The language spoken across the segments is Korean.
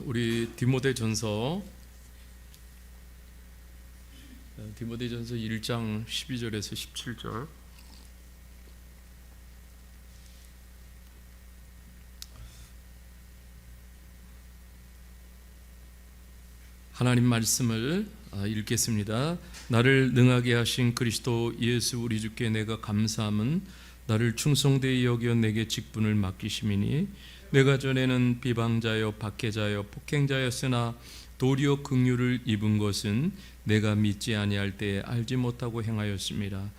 우리 디모데전서 1장 12절에서 17절. 하나님 말씀을 읽겠습니다. 나를 능하게 하신 그리스도 예수 우리 주께 내가 감사함은 나를 충성되이 여겨 내게 직분을 맡기심이니 내가 전에는 비방자여 박해자여 폭행자였으나 도리어 긍휼을 입은 것은 내가 믿지 아니할 때에 알지 못하고 행하였습니다.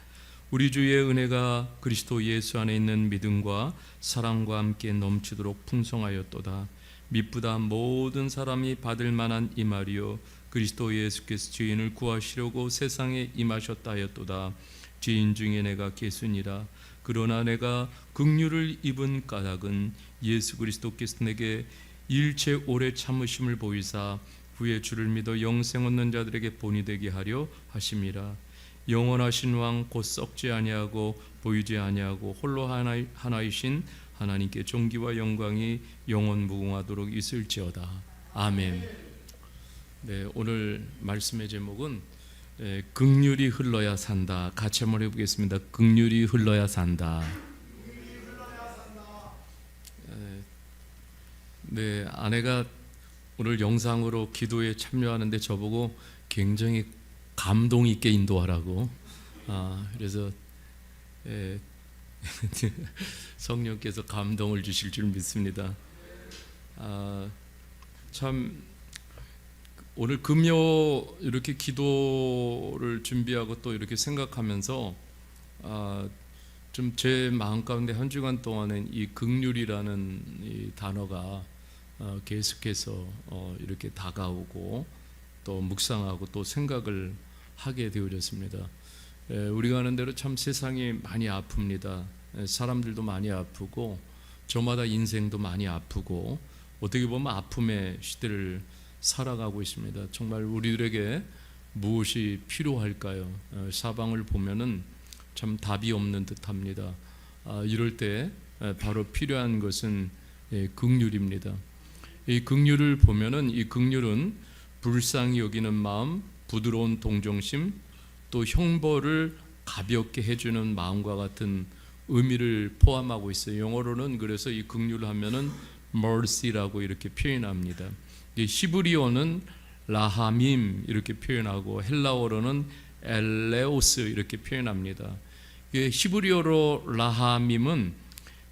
우리 주의 은혜가 그리스도 예수 안에 있는 믿음과 사랑과 함께 넘치도록 풍성하였도다. 미쁘다 모든 사람이 받을 만한 이 말이요 그리스도 예수께서 죄인을 구하시려고 세상에 임하셨다 하였도다. 죄인 중에 내가 개순이라. 그러나 내가 긍휼을 입은 까닭은 예수 그리스도께서 내게 일체 오래 참으심을 보이사 후에 주를 믿어 영생 얻는 자들에게 본이 되게 하려 하심이라. 영원하신 왕 곧 썩지 아니하고 보이지 아니하고 홀로 하나이신 하나님께 존귀와 영광이 영원 무궁하도록 있을지어다. 아멘. 네, 오늘 말씀의 제목은 긍휼이 흘러야 산다. 같이 한번 해보겠습니다. 긍휼이 흘러야 산다. 네, 아내가 오늘 영상으로 기도에 참여하는데 저보고 굉장히 감동 있게 인도하라고. 그래서 성령께서 감동을 주실 줄 믿습니다. 참 오늘 금요 이렇게 기도를 준비하고 또 이렇게 생각하면서 좀 제 마음 가운데 한 주간 동안은 이 긍휼이라는 이 단어가 계속해서 이렇게 다가오고 또 묵상하고 또 생각을 하게 되어졌습니다. 우리가 아는 대로 참 세상이 많이 아픕니다. 사람들도 많이 아프고 저마다 인생도 많이 아프고 어떻게 보면 아픔의 시대를 살아가고 있습니다. 정말 우리들에게 무엇이 필요할까요? 사방을 보면은 참 답이 없는 듯합니다. 이럴 때 바로 필요한 것은 긍휼입니다. 이 긍휼을 보면은 이 긍휼은 불쌍히 여기는 마음, 부드러운 동정심, 또 형벌을 가볍게 해주는 마음과 같은 의미를 포함하고 있어요. 영어로는 그래서 이 긍휼을 하면은 mercy라고 이렇게 표현합니다. 히브리어는 라하밈 이렇게 표현하고 헬라어로는 엘레오스 이렇게 표현합니다. 히브리어로 라하밈은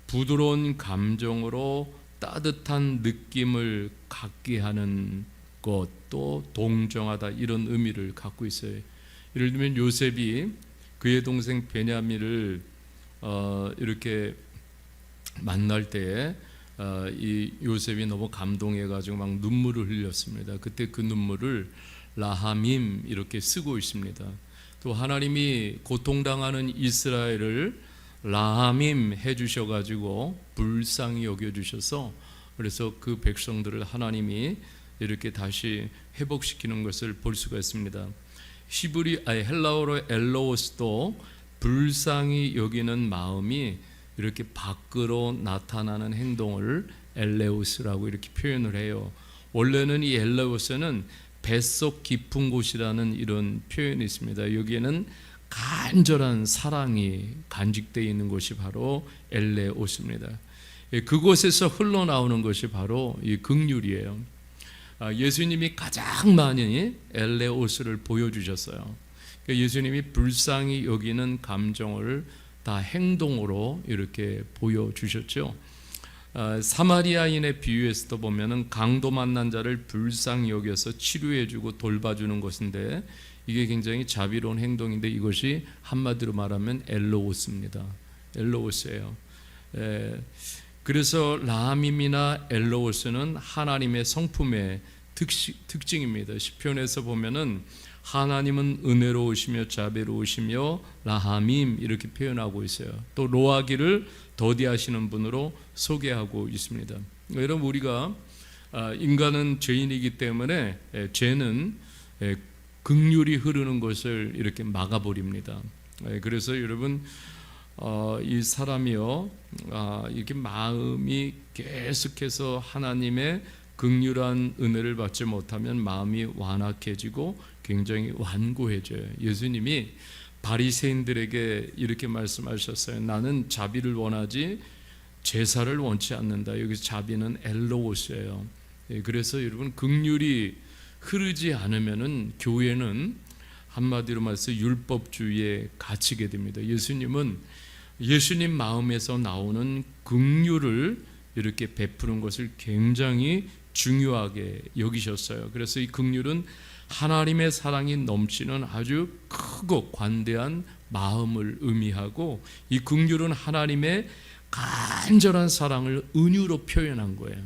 부드러운 감정으로 따뜻한 느낌을 갖게 하는 것, 또 동정하다 이런 의미를 갖고 있어요. 예를 들면 요셉이 그의 동생 베냐민을 이렇게 만날 때 이 요셉이 너무 감동해가지고 막 눈물을 흘렸습니다. 그때 그 눈물을 라하밈 이렇게 쓰고 있습니다. 또 하나님이 고통당하는 이스라엘을 라하밈 해주셔가지고 불쌍히 여겨주셔서 그래서 그 백성들을 하나님이 이렇게 다시 회복시키는 것을 볼 수가 있습니다. 헬라어로 엘로스도 불쌍히 여기는 마음이 이렇게 밖으로 나타나는 행동을 엘레오스라고 이렇게 표현을 해요. 원래는 이 엘레오스는 뱃속 깊은 곳이라는 이런 표현이 있습니다. 여기에는 간절한 사랑이 간직되어 있는 곳이 바로 엘레오스입니다. 그곳에서 흘러나오는 것이 바로 이 긍휼이에요. 예수님이 가장 많이 엘레오스를 보여주셨어요. 예수님이 불쌍히 여기는 감정을 다 행동으로 이렇게 보여주셨죠. 사마리아인의 비유에서도 보면은 강도 만난 자를 불쌍히 여겨서 치료해주고 돌봐주는 것인데 이게 굉장히 자비로운 행동인데 이것이 한마디로 말하면 엘로오스입니다. 엘로오스예요. 그래서 라함임이나 엘로오스는 하나님의 성품의 특징입니다. 시편에서 보면은 하나님은 은혜로우시며 자비로우시며 라함임 이렇게 표현하고 있어요. 또 로하기를 더디하시는 분으로 소개하고 있습니다. 여러분 우리가 인간은 죄인이기 때문에 죄는 긍휼이 흐르는 것을 이렇게 막아버립니다. 그래서 여러분 이 사람이요 이렇게 마음이 계속해서 하나님의 긍휼한 은혜를 받지 못하면 마음이 완악해지고 굉장히 완고해져요. 예수님이 바리새인들에게 이렇게 말씀하셨어요. 나는 자비를 원하지 제사를 원치 않는다. 여기서 자비는 엘로오스예요. 그래서 여러분 긍휼이 흐르지 않으면은 교회는 한마디로 말해서 율법주의에 갇히게 됩니다. 예수님은 예수님 마음에서 나오는 긍휼을 이렇게 베푸는 것을 굉장히 중요하게 여기셨어요. 그래서 이 긍휼은 하나님의 사랑이 넘치는 아주 크고 관대한 마음을 의미하고, 이 긍휼은 하나님의 간절한 사랑을 은유로 표현한 거예요.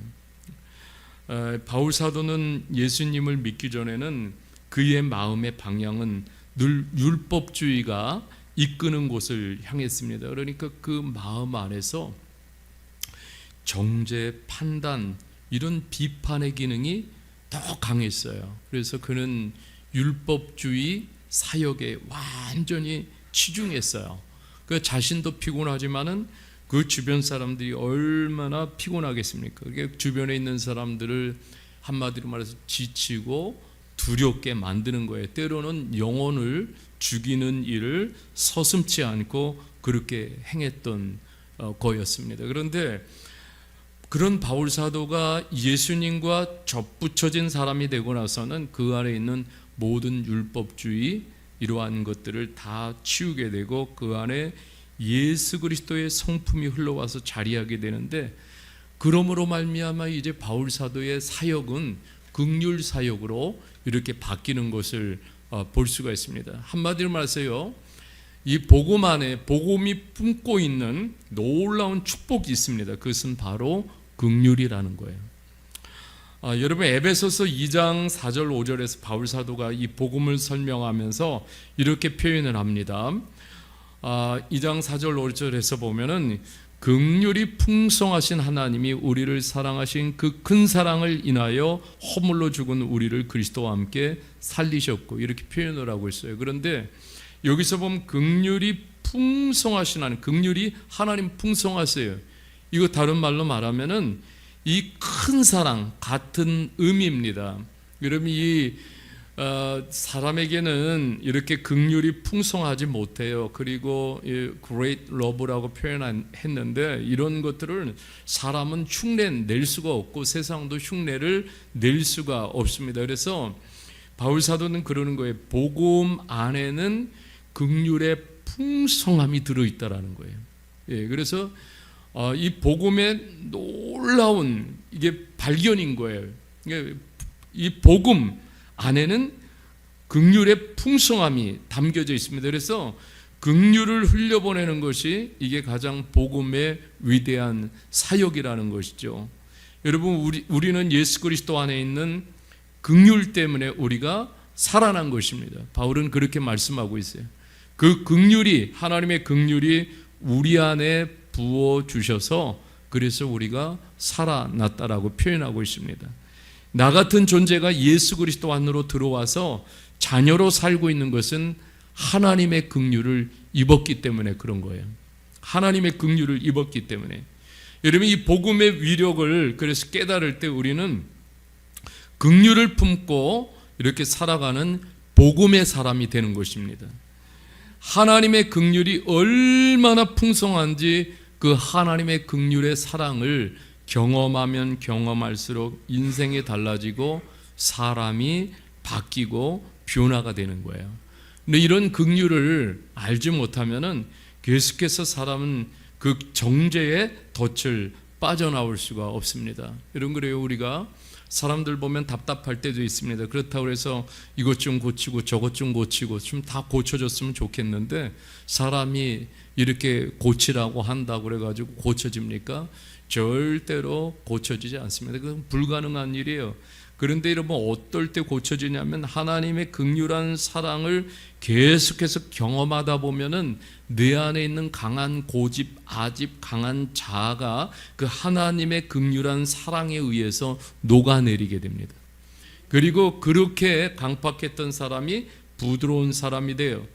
바울 사도는 예수님을 믿기 전에는 그의 마음의 방향은 늘 율법주의가 이끄는 곳을 향했습니다. 그러니까 그 마음 안에서 정죄, 판단, 이런 비판의 기능이 더 강했어요. 그래서 그는 율법주의 사역에 완전히 치중했어요. 그 자신도 피곤하지만은 그 주변 사람들이 얼마나 피곤하겠습니까? 그게 주변에 있는 사람들을 한마디로 말해서 지치고 두렵게 만드는 거예요. 때로는 영혼을 죽이는 일을 서슴지 않고 그렇게 행했던 거였습니다. 그런데 그런 바울 사도가 예수님과 접붙여진 사람이 되고 나서는 그 안에 있는 모든 율법주의 이러한 것들을 다 치우게 되고 그 안에 예수 그리스도의 성품이 흘러와서 자리하게 되는데, 그러므로 말미암아 이제 바울 사도의 사역은 긍휼 사역으로 이렇게 바뀌는 것을 볼 수가 있습니다. 한마디로 말해서요, 이 복음 안에 복음이 품고 있는 놀라운 축복이 있습니다. 그것은 바로 긍휼이라는 거예요. 여러분 에베소서 2장 4절 5절에서 바울 사도가 이 복음을 설명하면서 이렇게 표현을 합니다. 2장 4절 5절에서 보면은 긍휼이 풍성하신 하나님이 우리를 사랑하신 그 큰 사랑을 인하여 허물로 죽은 우리를 그리스도와 함께 살리셨고, 이렇게 표현을 하고 있어요. 그런데 여기서 보면 긍휼이 풍성하신 하나님, 긍휼이 하나님 풍성하세요. 이거 다른 말로 말하면은 이 큰 사랑 같은 의미입니다. 여러분 이 사람에게는 이렇게 긍휼이 풍성하지 못해요. 그리고 great love라고 표현했는데 이런 것들을 사람은 흉내 낼 수가 없고 세상도 흉내를 낼 수가 없습니다. 그래서 바울 사도는 그러는 거예요. 복음 안에는 긍휼의 풍성함이 들어있다라는 거예요. 그래서 이 복음의 놀라운 이게 발견인 거예요. 이 복음 안에는 긍휼의 풍성함이 담겨져 있습니다. 그래서 긍휼을 흘려보내는 것이 이게 가장 복음의 위대한 사역이라는 것이죠. 여러분 우리는 예수 그리스도 안에 있는 긍휼 때문에 우리가 살아난 것입니다. 바울은 그렇게 말씀하고 있어요. 그 긍휼이, 하나님의 긍휼이 우리 안에 부어 주셔서 그래서 우리가 살아났다라고 표현하고 있습니다. 나 같은 존재가 예수 그리스도 안으로 들어와서 자녀로 살고 있는 것은 하나님의 긍휼을 입었기 때문에 그런 거예요. 하나님의 긍휼을 입었기 때문에. 여러분 이 복음의 위력을 그래서 깨달을 때 우리는 긍휼을 품고 이렇게 살아가는 복음의 사람이 되는 것입니다. 하나님의 긍휼이 얼마나 풍성한지 그 하나님의 긍휼의 사랑을 경험하면 경험할수록 인생이 달라지고 사람이 바뀌고 변화가 되는 거예요. 근데 이런 긍휼을 알지 못하면은 계속해서 사람은 그 정죄의 덫을 빠져나올 수가 없습니다. 여러분 그래요, 우리가 사람들 보면 답답할 때도 있습니다. 그렇다고 해서 이것 좀 고치고 저것 좀 고치고 좀 다 고쳐졌으면 좋겠는데 사람이 이렇게 고치라고 한다고 그래가지고 고쳐집니까? 절대로 고쳐지지 않습니다. 그건 불가능한 일이에요. 그런데 여러분 어떨 때 고쳐지냐면 하나님의 긍휼한 사랑을 계속해서 경험하다 보면은 내 안에 있는 강한 고집, 아집, 강한 자아가 그 하나님의 긍휼한 사랑에 의해서 녹아내리게 됩니다. 그리고 그렇게 강팍했던 사람이 부드러운 사람이 돼요.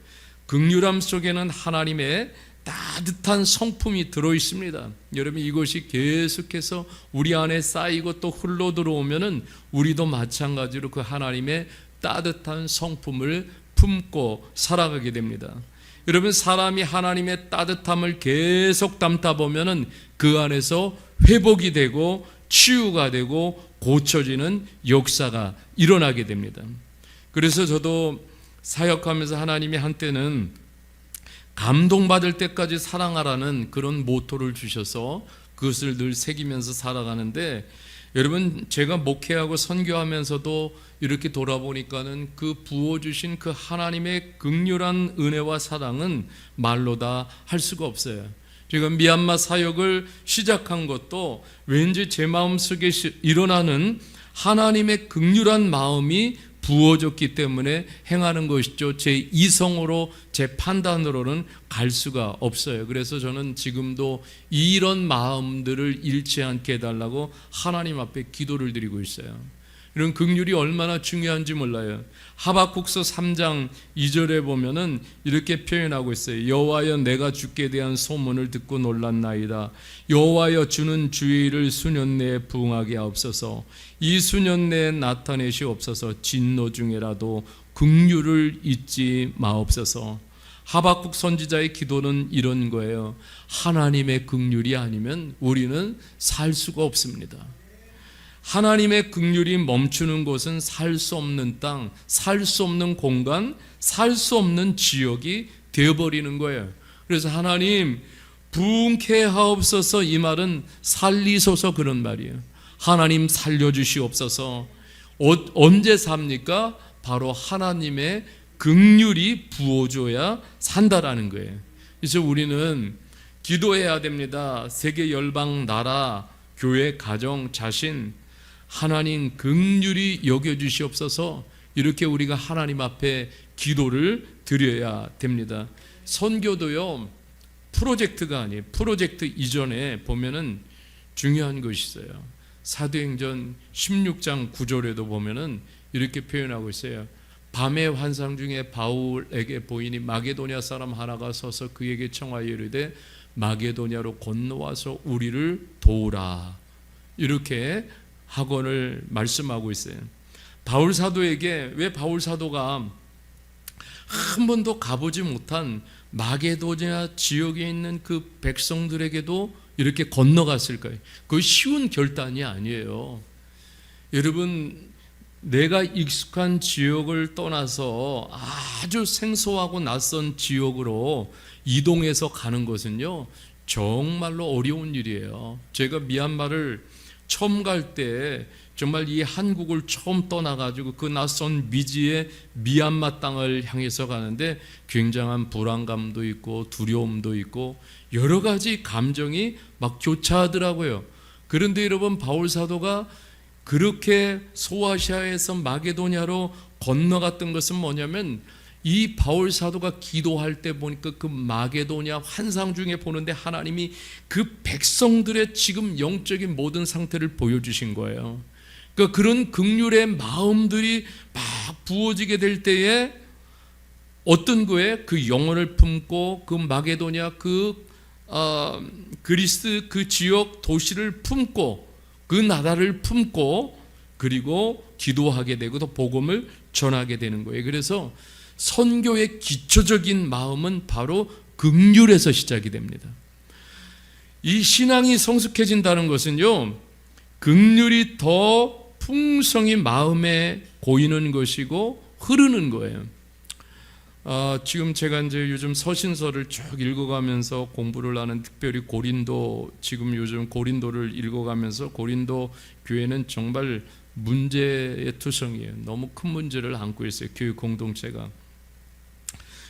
긍휼함 속에는 하나님의 따뜻한 성품이 들어 있습니다. 여러분, 이것이 계속해서 우리 안에 쌓이고 또 흘러 들어오면은 우리도 마찬가지로 그 하나님의 따뜻한 성품을 품고 살아가게 됩니다. 여러분, 사람이 하나님의 따뜻함을 계속 담다 보면은 그 안에서 회복이 되고 치유가 되고 고쳐지는 역사가 일어나게 됩니다. 그래서 저도 사역하면서 하나님이 한때는 감동받을 때까지 사랑하라는 그런 모토를 주셔서 그것을 늘 새기면서 살아가는데, 여러분, 제가 목회하고 선교하면서도 이렇게 돌아보니까는 그 부어주신 그 하나님의 극렬한 은혜와 사랑은 말로 다 할 수가 없어요. 제가 미얀마 사역을 시작한 것도 왠지 제 마음속에 일어나는 하나님의 극렬한 마음이 부어졌기 때문에 행하는 것이죠. 제 이성으로, 제 판단으로는 갈 수가 없어요. 그래서 저는 지금도 이런 마음들을 잃지 않게 해달라고 하나님 앞에 기도를 드리고 있어요. 이런 긍휼이 얼마나 중요한지 몰라요. 하박국서 3장 2절에 보면은 이렇게 표현하고 있어요. 여호와여, 내가 주께 대한 소문을 듣고 놀랐나이다. 여호와여, 주는 주의를 수년 내에 부응하게 하옵소서. 이 수년 내에 나타내시옵소서. 진노 중에라도 긍휼을 잊지 마옵소서. 하박국 선지자의 기도는 이런 거예요. 하나님의 긍휼이 아니면 우리는 살 수가 없습니다. 하나님의 긍휼이 멈추는 곳은 살 수 없는 땅, 살 수 없는 공간, 살 수 없는 지역이 되어버리는 거예요. 그래서 하나님 부흥케 하옵소서, 이 말은 살리소서 그런 말이에요. 하나님 살려주시옵소서. 언제 삽니까? 바로 하나님의 긍휼이 부어줘야 산다라는 거예요. 그래서 우리는 기도해야 됩니다. 세계 열방, 나라, 교회, 가정, 자신, 하나님 긍휼히 여겨주시옵소서. 이렇게 우리가 하나님 앞에 기도를 드려야 됩니다. 선교도요, 프로젝트가 아니에요. 프로젝트 이전에 보면은 중요한 것이 있어요. 사도행전 16장 9절에도 보면은 이렇게 표현하고 있어요. 밤의 환상 중에 바울에게 보이니 마게도냐 사람 하나가 서서 그에게 청하여 이르되 마게도냐로 건너와서 우리를 도우라. 이렇게 학원을 말씀하고 있어요. 바울 사도에게, 왜 바울 사도가 한 번도 가보지 못한 마게도냐 지역에 있는 그 백성들에게도 이렇게 건너갔을까요? 그거 쉬운 결단이 아니에요. 여러분, 내가 익숙한 지역을 떠나서 아주 생소하고 낯선 지역으로 이동해서 가는 것은요, 정말로 어려운 일이에요. 제가 미얀마를 처음 갈 때 정말 이 한국을 처음 떠나가지고 그 낯선 미지의 미얀마 땅을 향해서 가는데 굉장한 불안감도 있고 두려움도 있고 여러 가지 감정이 막 교차하더라고요. 그런데 여러분, 바울 사도가 그렇게 소아시아에서 마게도냐로 건너갔던 것은 뭐냐면, 이 바울 사도가 기도할 때 보니까 그 마게도냐 환상 중에 보는데 하나님이 그 백성들의 지금 영적인 모든 상태를 보여주신 거예요. 그러니까 그런 긍휼의 마음들이 막 부어지게 될 때에 어떤 거에 그 영혼을 품고 그 마게도냐 그리스 그 지역 도시를 품고 그 나라를 품고 그리고 기도하게 되고 또 복음을 전하게 되는 거예요. 그래서 선교의 기초적인 마음은 바로 긍휼에서 시작이 됩니다. 이 신앙이 성숙해진다는 것은요, 긍휼이 더 풍성히 마음에 고이는 것이고 흐르는 거예요. 지금 제가 이제 요즘 서신서를 쭉 읽어가면서 공부를 하는, 특별히 고린도, 지금 요즘 고린도를 읽어가면서 고린도 교회는 정말 문제의 투성이에요. 너무 큰 문제를 안고 있어요, 교회 공동체가.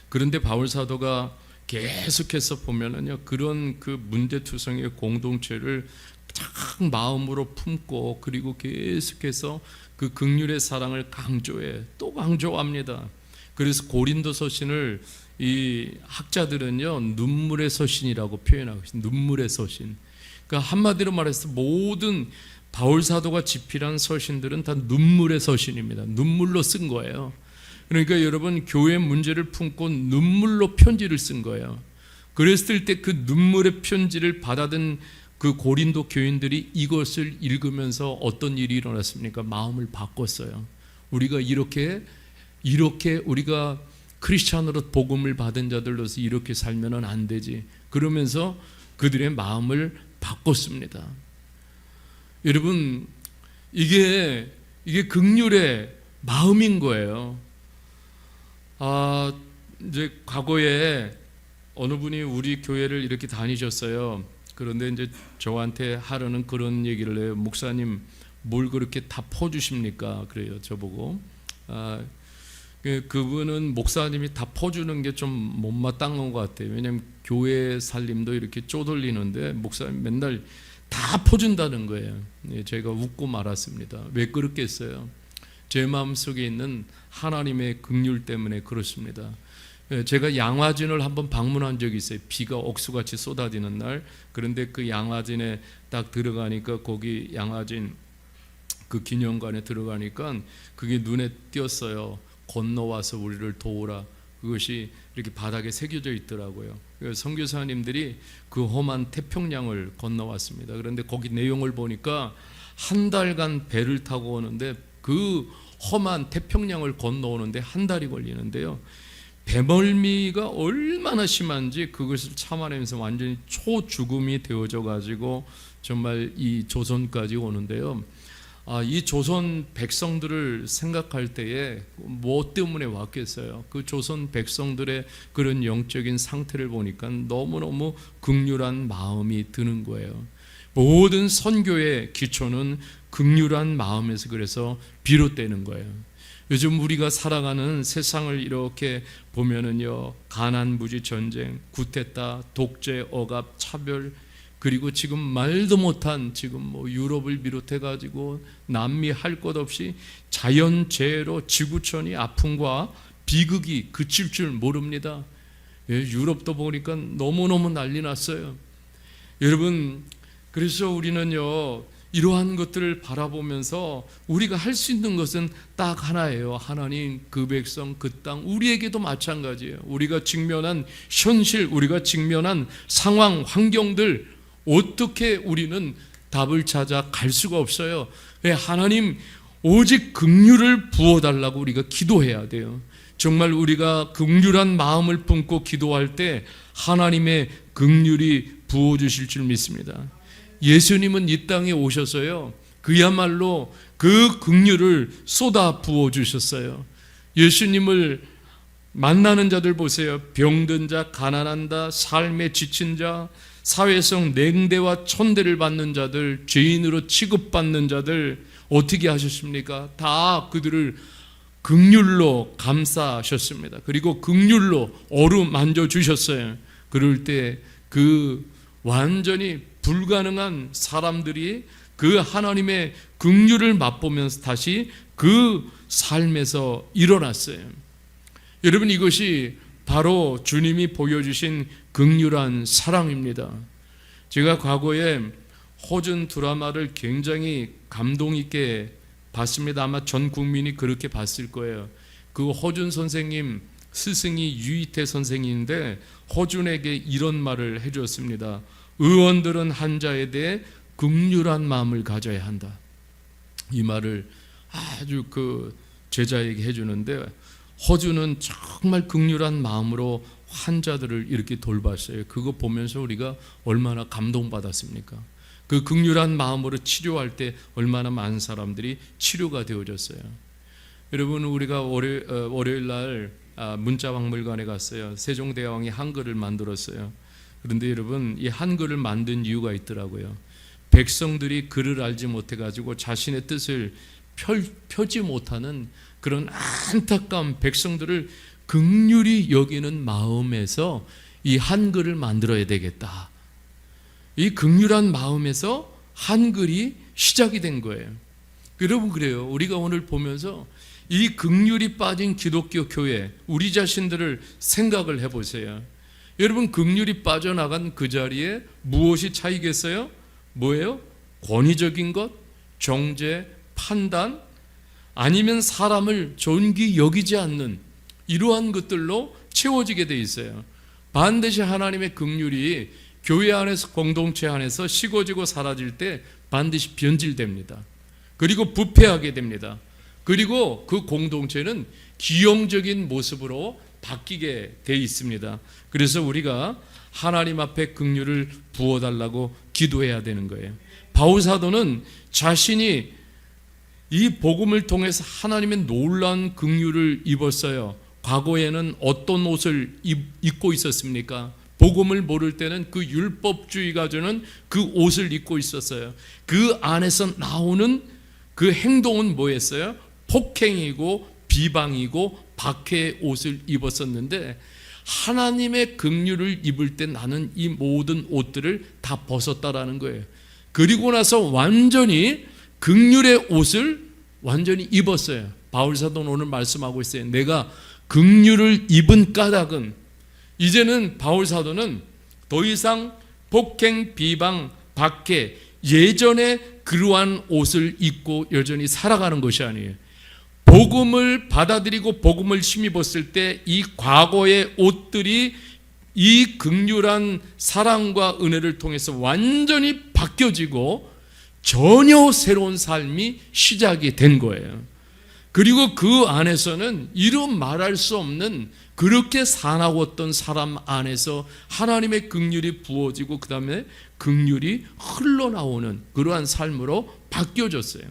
그런데 바울 사도가 계속해서 보면은요, 그런 그 문제투성의 공동체를 참 마음으로 품고 그리고 계속해서 그 긍휼의 사랑을 강조해, 또 강조합니다. 그래서 고린도 서신을 이 학자들은요, 눈물의 서신이라고 표현하고 있어요. 눈물의 서신. 그러니까 한마디로 말해서 모든 바울 사도가 집필한 서신들은 다 눈물의 서신입니다. 눈물로 쓴 거예요. 그러니까 여러분, 교회 문제를 품고 눈물로 편지를 쓴 거예요. 그랬을 때 그 눈물의 편지를 받아든 그 고린도 교인들이 이것을 읽으면서 어떤 일이 일어났습니까? 마음을 바꿨어요. 우리가 이렇게 우리가 크리스찬으로 복음을 받은 자들로서 이렇게 살면은 안 되지. 그러면서 그들의 마음을 바꿨습니다. 여러분, 이게 긍휼의 마음인 거예요. 이제 과거에 어느 분이 우리 교회를 이렇게 다니셨어요. 그런데 이제 저한테 하루는 그런 얘기를 해요. 목사님, 뭘 그렇게 다 퍼주십니까? 그래요, 저보고. 그분은 목사님이 다 퍼주는 게 좀 못마땅한 것 같아요. 왜냐하면 교회 살림도 이렇게 쪼들리는데 목사님 맨날 다 퍼준다는 거예요. 제가 웃고 말았습니다. 왜 그렇겠어요? 제 마음속에 있는 하나님의 긍휼 때문에 그렇습니다. 제가 양화진을 한번 방문한 적이 있어요. 비가 억수같이 쏟아지는 날. 그런데 그 양화진에 딱 들어가니까 거기 양화진 그 기념관에 들어가니까 그게 눈에 띄었어요. 건너와서 우리를 도우라. 그것이 이렇게 바닥에 새겨져 있더라고요. 선교사님들이 그 험한 태평양을 건너왔습니다. 그런데 거기 내용을 보니까 한 달간 배를 타고 오는데 그 험한 태평양을 건너오는데 한 달이 걸리는데요. 배멀미가 얼마나 심한지 그것을 참아내면서 완전히 초죽음이 되어져 가지고 정말 이 조선까지 오는데요. 이 조선 백성들을 생각할 때에 뭐 때문에 왔겠어요? 그 조선 백성들의 그런 영적인 상태를 보니까 너무너무 긍휼한 마음이 드는 거예요. 모든 선교의 기초는 긍휼한 마음에서 그래서 비롯되는 거예요. 요즘 우리가 살아가는 세상을 이렇게 보면은요, 가난, 무지, 전쟁, 구테타, 독재, 억압, 차별, 그리고 지금 말도 못한 지금 뭐 유럽을 비롯해 가지고 남미 할 것 없이 자연재해로 지구촌이 아픔과 비극이 그칠 줄 모릅니다. 유럽도 보니까 너무너무 난리 났어요. 여러분, 그래서 우리는요, 이러한 것들을 바라보면서 우리가 할 수 있는 것은 딱 하나예요. 하나님, 그 백성, 그 땅, 우리에게도 마찬가지예요. 우리가 직면한 현실, 우리가 직면한 상황, 환경들, 어떻게 우리는 답을 찾아 갈 수가 없어요. 하나님, 오직 긍휼을 부어달라고 우리가 기도해야 돼요. 정말 우리가 긍휼한 마음을 품고 기도할 때 하나님의 긍휼이 부어주실 줄 믿습니다. 예수님은 이 땅에 오셔서요, 그야말로 그 긍휼을 쏟아 부어주셨어요. 예수님을 만나는 자들 보세요. 병든 자, 가난한 자, 삶에 지친 자, 사회성 냉대와 천대를 받는 자들, 죄인으로 취급받는 자들 어떻게 하셨습니까? 다 그들을 긍휼로 감싸셨습니다. 그리고 긍휼로 어루만져 주셨어요. 그럴 때 그 완전히 불가능한 사람들이 그 하나님의 긍휼을 맛보면서 다시 그 삶에서 일어났어요. 여러분, 이것이 바로 주님이 보여주신 긍휼한 사랑입니다. 제가 과거에 호준 드라마를 굉장히 감동 있게 봤습니다. 아마 전 국민이 그렇게 봤을 거예요. 그 호준 선생님 스승이 유이태 선생인데 호준에게 이런 말을 해주었습니다. 의원들은 한자에 대해 긍휼한 마음을 가져야 한다. 이 말을 아주 그 제자에게 해주는데 호준은 정말 긍휼한 마음으로 환자들을 이렇게 돌봤어요. 그거 보면서 우리가 얼마나 감동받았습니까? 그 긍휼한 마음으로 치료할 때 얼마나 많은 사람들이 치료가 되어졌어요. 여러분, 우리가 월요일 날 문자박물관에 갔어요. 세종대왕이 한글을 만들었어요. 그런데 여러분, 이 한글을 만든 이유가 있더라고요. 백성들이 글을 알지 못해가지고 자신의 뜻을 펴지 못하는 그런 안타까운 백성들을 긍휼히 여기는 마음에서 이 한글을 만들어야 되겠다. 이 긍휼한 마음에서 한글이 시작이 된 거예요. 여러분, 그래요. 우리가 오늘 보면서 이 긍휼이 빠진 기독교 교회, 우리 자신들을 생각을 해보세요. 여러분, 긍휼이 빠져나간 그 자리에 무엇이 차이겠어요? 뭐예요? 권위적인 것, 정죄, 판단, 아니면 사람을 존귀 여기지 않는 이러한 것들로 채워지게 돼 있어요. 반드시 하나님의 긍휼이 교회 안에서, 공동체 안에서 식어지고 사라질 때 반드시 변질됩니다. 그리고 부패하게 됩니다. 그리고 그 공동체는 기형적인 모습으로 바뀌게 돼 있습니다. 그래서 우리가 하나님 앞에 긍휼을 부어달라고 기도해야 되는 거예요. 바울 사도는 자신이 이 복음을 통해서 하나님의 놀라운 긍휼을 입었어요. 과거에는 어떤 옷을 입고 있었습니까? 복음을 모를 때는 그 율법주의가 주는 그 옷을 입고 있었어요. 그 안에서 나오는 그 행동은 뭐였어요? 폭행이고 비방이고 박해의 옷을 입었었는데, 하나님의 긍휼을 입을 때 나는 이 모든 옷들을 다 벗었다라는 거예요. 그리고 나서 완전히 긍휼의 옷을 완전히 입었어요. 바울 사도는 오늘 말씀하고 있어요. 내가 긍휼을 입은 까닭은, 이제는 바울 사도는 더 이상 폭행, 비방, 박해, 예전에 그러한 옷을 입고 여전히 살아가는 것이 아니에요. 복음을 받아들이고 복음을 힘입었을 때 이 과거의 옷들이 이 긍휼한 사랑과 은혜를 통해서 완전히 바뀌어지고 전혀 새로운 삶이 시작이 된 거예요. 그리고 그 안에서는 이루 말할 수 없는, 그렇게 사나웠던 사람 안에서 하나님의 긍휼이 부어지고 그 다음에 긍휼이 흘러나오는 그러한 삶으로 바뀌어졌어요.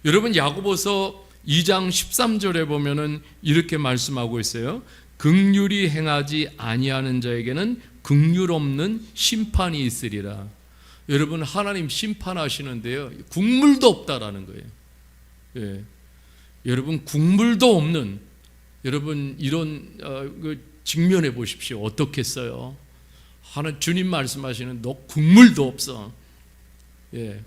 여러분, 야고보서 2장 13절에 보면은 이렇게 말씀하고 있어요. 긍휼히 행하지 아니하는 자에게는 긍휼 없는 심판이 있으리라. 여러분, 하나님 심판하시는데요, 국물도 없다라는 거예요. 예. 여러분, 국물도 없는, 여러분 이런 직면해 보십시오. 어떻겠어요? 주님 말씀하시는 너 국물도 없어. 예.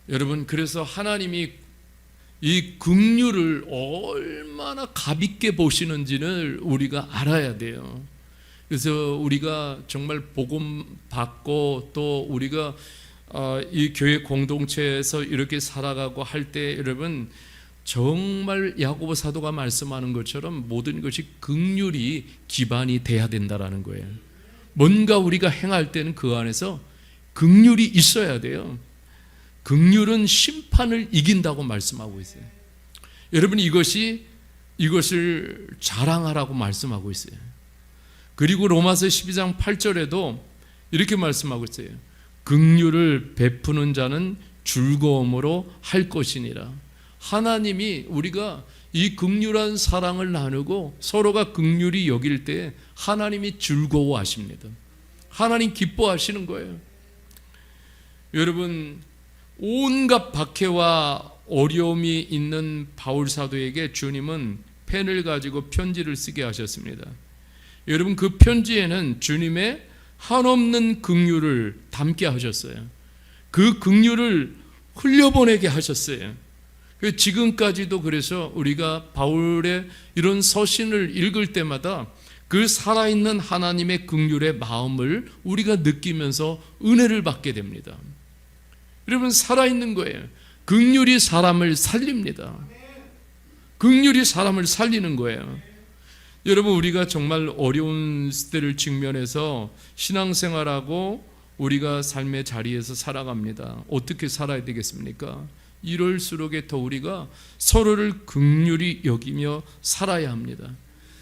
여러분, 그래서 하나님이 이 긍휼을 얼마나 가볍게 보시는지를 우리가 알아야 돼요. 그래서 우리가 정말 복음 받고 또 우리가 이 교회 공동체에서 이렇게 살아가고 할 때 여러분, 정말 야고보 사도가 말씀하는 것처럼 모든 것이 긍휼이 기반이 돼야 된다라는 거예요. 뭔가 우리가 행할 때는 그 안에서 긍휼이 있어야 돼요. 긍휼은 심판을 이긴다고 말씀하고 있어요. 여러분, 이것을 자랑하라고 말씀하고 있어요. 그리고 로마서 12장 8절에도 이렇게 말씀하고 있어요. 긍휼을 베푸는 자는 즐거움으로 할 것이니라. 하나님이 우리가 이 긍휼한 사랑을 나누고 서로가 긍휼히 여길 때 하나님이 즐거워하십니다. 하나님 기뻐하시는 거예요. 여러분, 온갖 박해와 어려움이 있는 바울 사도에게 주님은 펜을 가지고 편지를 쓰게 하셨습니다. 여러분, 그 편지에는 주님의 한없는 긍휼을 담게 하셨어요. 그 긍휼을 흘려보내게 하셨어요. 지금까지도 그래서 우리가 바울의 이런 서신을 읽을 때마다 그 살아있는 하나님의 긍휼의 마음을 우리가 느끼면서 은혜를 받게 됩니다. 여러분, 살아있는 거예요. 긍휼이 사람을 살립니다. 긍휼이 사람을 살리는 거예요. 여러분, 우리가 정말 어려운 때를 직면해서 신앙생활하고 우리가 삶의 자리에서 살아갑니다. 어떻게 살아야 되겠습니까? 이럴수록에 더 우리가 서로를 긍휼히 여기며 살아야 합니다.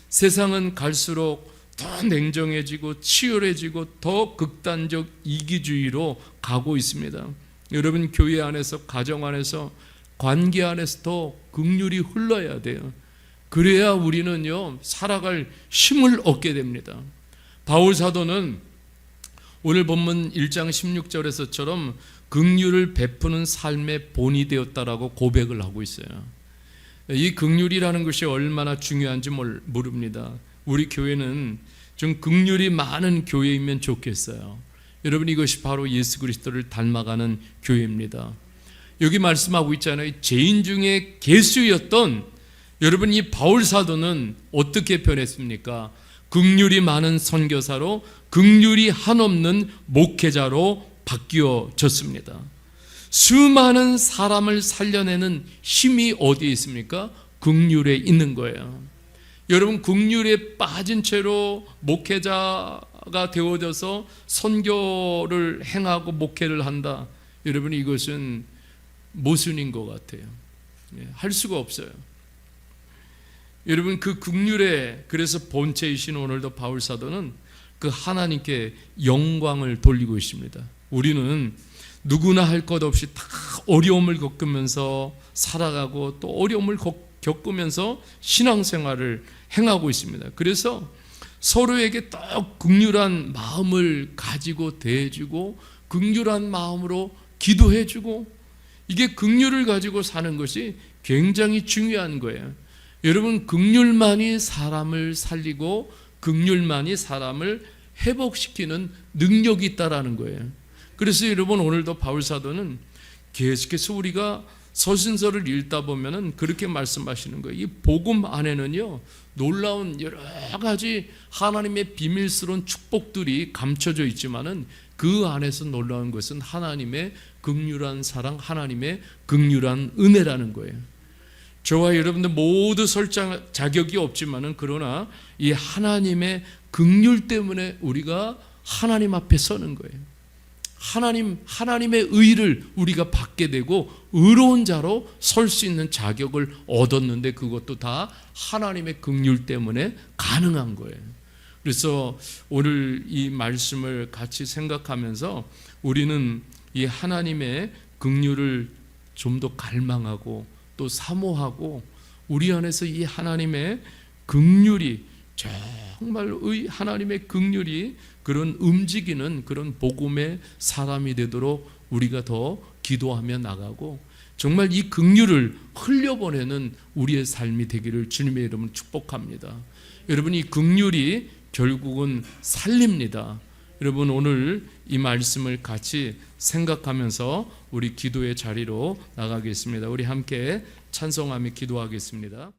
세상은 갈수록 더 냉정해지고 치열해지고 더 극단적 이기주의로 가고 있습니다. 여러분, 교회 안에서, 가정 안에서, 관계 안에서 더 긍휼이 흘러야 돼요. 그래야 우리는요, 살아갈 힘을 얻게 됩니다. 바울 사도는 오늘 본문 1장 16절에서처럼 긍휼을 베푸는 삶의 본이 되었다라고 고백을 하고 있어요. 이 긍휼이라는 것이 얼마나 중요한지 모릅니다. 우리 교회는 좀 긍휼이 많은 교회이면 좋겠어요. 여러분, 이것이 바로 예수 그리스도를 닮아가는 교회입니다. 여기 말씀하고 있잖아요. 죄인 중에 괴수였던 여러분, 이 바울 사도는 어떻게 변했습니까? 긍휼이 많은 선교사로, 긍휼이 한없는 목회자로 바뀌어졌습니다. 수많은 사람을 살려내는 힘이 어디에 있습니까? 긍휼에 있는 거예요. 여러분 긍휼에 빠진 채로 목회자가 되어져서 선교를 행하고 목회를 한다. 여러분 이것은 모순인 것 같아요. 할 수가 없어요. 여러분 그 긍휼에 그래서 본체이신 오늘도 바울 사도는 그 하나님께 영광을 돌리고 있습니다. 우리는 누구나 할 것 없이 다 어려움을 겪으면서 살아가고 또 어려움을 겪으면서 신앙생활을 행하고 있습니다. 그래서 서로에게 또 긍휼한 마음을 가지고 대해주고 긍휼한 마음으로 기도해주고 이게 긍휼을 가지고 사는 것이 굉장히 중요한 거예요. 여러분 긍휼만이 사람을 살리고 긍휼만이 사람을 회복시키는 능력이 있다라는 거예요. 그래서 여러분 오늘도 바울 사도는 계속해서 우리가 서신서를 읽다 보면은 그렇게 말씀하시는 거예요. 이 복음 안에는요 놀라운 여러 가지 하나님의 비밀스러운 축복들이 감춰져 있지만은 그 안에서 놀라운 것은 하나님의 긍휼한 사랑, 하나님의 긍휼한 은혜라는 거예요. 저와 여러분들 모두 설 자격이 없지만은 그러나 이 하나님의 긍휼 때문에 우리가 하나님 앞에 서는 거예요. 하나님의 의를 우리가 받게 되고 의로운 자로 설 수 있는 자격을 얻었는데 그것도 다 하나님의 긍휼 때문에 가능한 거예요. 그래서 오늘 이 말씀을 같이 생각하면서 우리는 이 하나님의 긍휼을 좀 더 갈망하고 또 사모하고 우리 안에서 이 하나님의 긍휼이 정말 하나님의 긍휼이 그런 움직이는 그런 복음의 사람이 되도록 우리가 더 기도하며 나가고 정말 이 긍휼을 흘려보내는 우리의 삶이 되기를 주님의 이름으로 축복합니다. 여러분 이 긍휼이 결국은 살립니다. 여러분 오늘 이 말씀을 같이 생각하면서 우리 기도의 자리로 나가겠습니다. 우리 함께 찬송하며 기도하겠습니다.